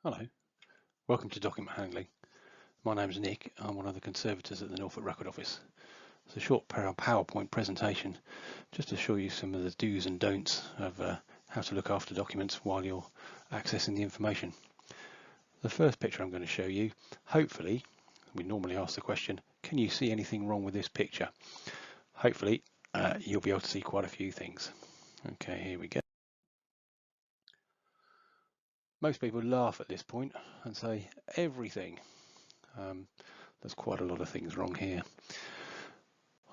Hello, welcome to Document Handling. My name's Nick. I'm one of the conservators at the Norfolk Record Office. It's a short PowerPoint presentation just to show you some of the do's and don'ts of how to look after documents while you're accessing the information. The first picture I'm going to show you, hopefully, we normally ask the question, can you see anything wrong with this picture? Hopefully, you'll be able to see quite a few things. Okay, here we go. Most people laugh at this point and say everything. There's quite a lot of things wrong here.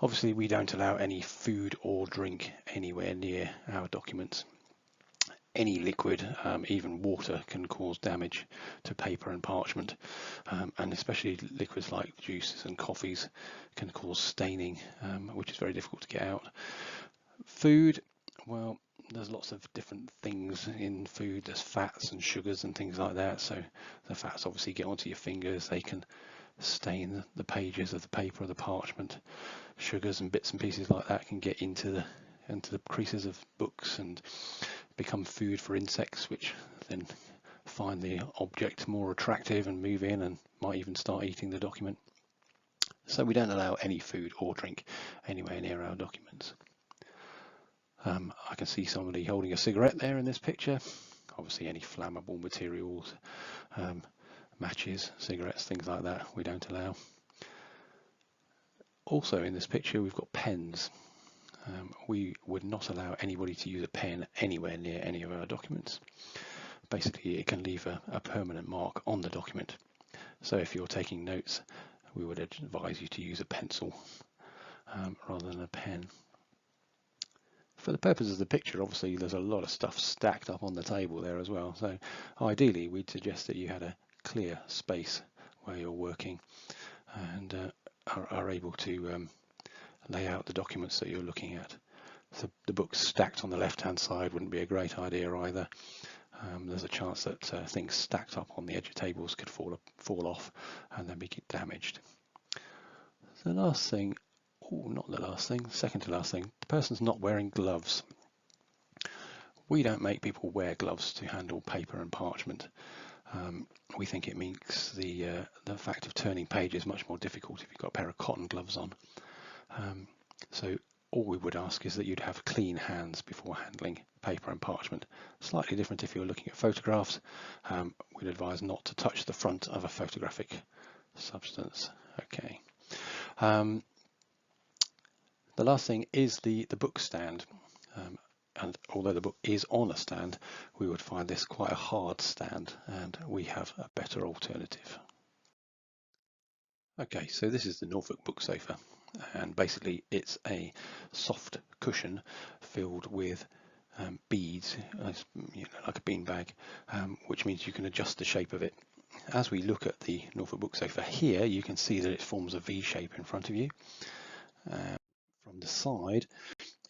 Obviously, we don't allow any food or drink anywhere near our documents. Any liquid, even water, can cause damage to paper and parchment, and especially liquids like juices and coffees can cause staining, which is very difficult to get out. Food, well, there's lots of different things in food. There's fats and sugars and things like that. So the fats obviously get onto your fingers. They can stain the pages of the paper or the parchment. Sugars and bits and pieces like that can get into the creases of books and become food for insects, which then find the object more attractive and move in and might even start eating the document. So we don't allow any food or drink anywhere near our documents. I can see somebody holding a cigarette there in this picture. Obviously any flammable materials, matches, cigarettes, things like that we don't allow. Also in this picture we've got pens. We would not allow anybody to use a pen anywhere near any of our documents. Basically it can leave a permanent mark on the document. So if you're taking notes, we would advise you to use a pencil rather than a pen. For the purpose of the picture, obviously there's a lot of stuff stacked up on the table there as well. So ideally we'd suggest that you had a clear space where you're working and are able to lay out the documents that you're looking at. So the books stacked on the left hand side wouldn't be a great idea either. There's a chance that things stacked up on the edge of tables could fall off and then be damaged. The last thing, not the last thing, second to last thing, the person's not wearing gloves. We don't make people wear gloves to handle paper and parchment. We think it makes the fact of turning pages much more difficult if you've got a pair of cotton gloves on. So all we would ask is that you'd have clean hands before handling paper and parchment. Slightly different if you're looking at photographs. We'd advise not to touch the front of a photographic substance. Okay. The last thing is the book stand. And although the book is on a stand, we would find this quite a hard stand, and we have a better alternative. Okay, so this is the Norfolk book sofa, and basically it's a soft cushion filled with beads, like a beanbag, which means you can adjust the shape of it. As we look at the Norfolk book sofa here, you can see that it forms a V shape in front of you. From the side,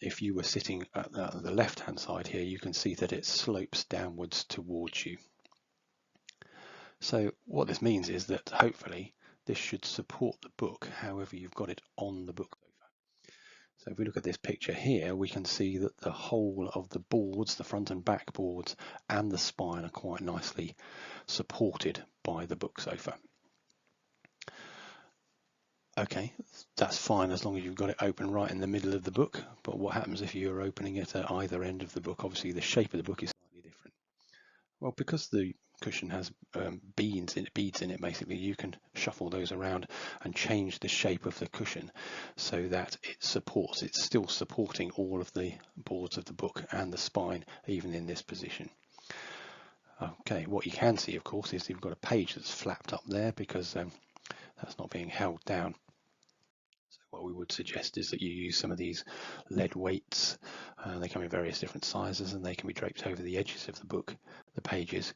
if you were sitting at the left hand side here, you can see that it slopes downwards towards you. So what this means is that hopefully this should support the book however you've got it on the book sofa. So if we look at this picture here, we can see that the whole of the boards, the front and back boards and the spine are quite nicely supported by the book sofa. Okay, that's fine as long as you've got it open right in the middle of the book. But what happens if you're opening it at either end of the book? Obviously the shape of the book is slightly different. Well, because the cushion has beads in it basically, you can shuffle those around and change the shape of the cushion so that it's still supporting all of the boards of the book and the spine even in this position. Okay, what you can see of course is you've got a page that's flapped up there because that's not being held down. So what we would suggest is that you use some of these lead weights. They come in various different sizes and they can be draped over the edges of the book, the pages,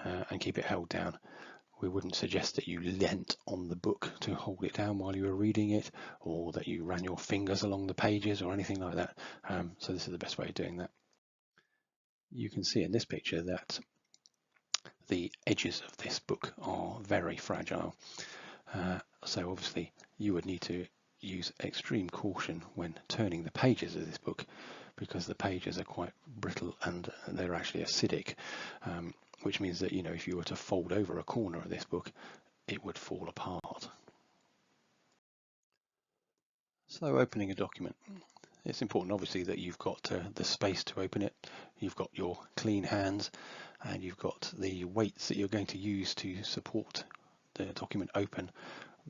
and keep it held down. We wouldn't suggest that you leant on the book to hold it down while you were reading it, or that you ran your fingers along the pages or anything like that. So this is the best way of doing that. You can see in this picture that the edges of this book are very fragile. So obviously you would need to use extreme caution when turning the pages of this book because the pages are quite brittle and they're actually acidic. which means that, if you were to fold over a corner of this book, it would fall apart. So opening a document, it's important obviously that you've got the space to open it, you've got your clean hands, and you've got the weights that you're going to use to support the document open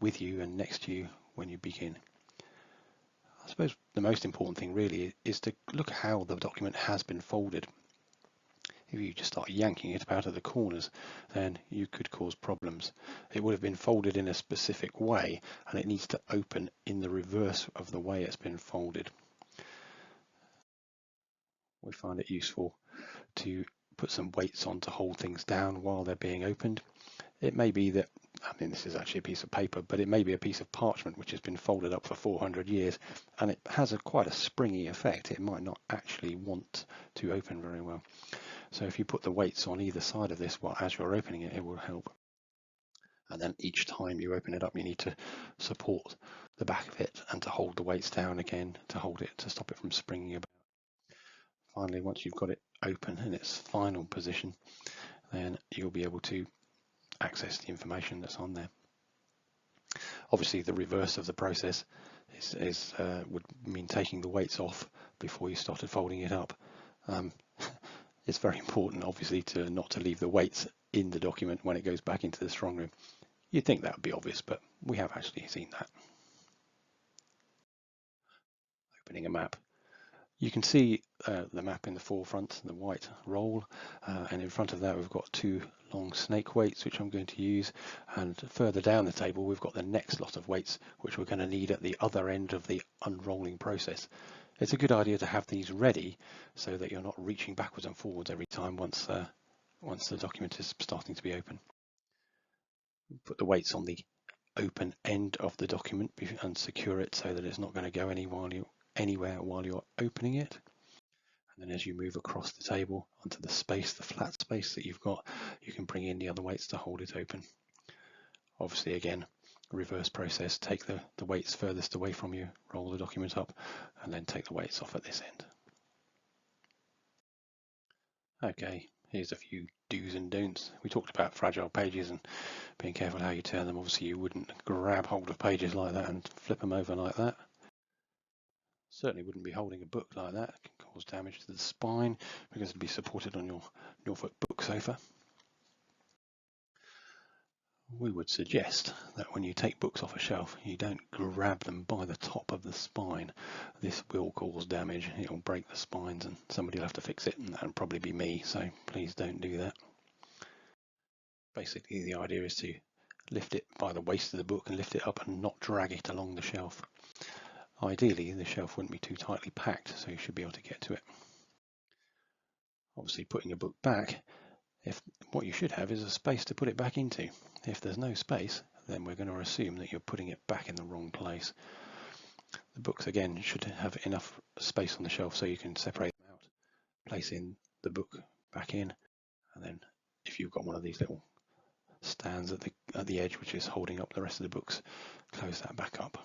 with you and next to you when you begin. I suppose the most important thing really is to look at how the document has been folded. If you just start yanking it out of the corners, then you could cause problems. It would have been folded in a specific way, and it needs to open in the reverse of the way it's been folded. We find it useful to put some weights on to hold things down while they're being opened. It may be that, this is actually a piece of paper, but it may be a piece of parchment which has been folded up for 400 years, and it has quite a springy effect. It might not actually want to open very well. So if you put the weights on either side of this as you're opening it, it will help. And then each time you open it up, you need to support the back of it and to hold the weights down again to hold it, to stop it from springing about. Finally, once you've got it open in its final position, then you'll be able to access the information that's on there. Obviously, the reverse of the process would mean taking the weights off before you started folding it up. It's very important, obviously, not to leave the weights in the document when it goes back into the strong room. You'd think that would be obvious, but we have actually seen that. Opening a map. You can see the map in the forefront, the white roll, and in front of that we've got two long snake weights which I'm going to use, and further down the table we've got the next lot of weights which we're going to need at the other end of the unrolling process. It's a good idea to have these ready so that you're not reaching backwards and forwards every time once the document is starting to be open. Put the weights on the open end of the document and secure it so that it's not going to go anywhere while you're opening it. And then as you move across the table onto the space, the flat space that you've got, you can bring in the other weights to hold it open. Obviously, again, reverse process, take the weights furthest away from you, roll the document up, and then take the weights off at this end. Okay, here's a few do's and don'ts. We talked about fragile pages and being careful how you turn them. Obviously, you wouldn't grab hold of pages like that and flip them over like that. Certainly wouldn't be holding a book like that. It can cause damage to the spine because it'd be supported on your Norfolk book sofa. We would suggest that when you take books off a shelf, you don't grab them by the top of the spine. This will cause damage. It will break the spines and somebody will have to fix it, and that would probably be me, so please don't do that. Basically, the idea is to lift it by the waist of the book and lift it up and not drag it along the shelf. Ideally, the shelf wouldn't be too tightly packed, so you should be able to get to it. Obviously, putting a book back, what you should have is a space to put it back into. If there's no space, then we're going to assume that you're putting it back in the wrong place. The books, again, should have enough space on the shelf so you can separate them out, place in the book back in, and then if you've got one of these little stands at the edge which is holding up the rest of the books, close that back up.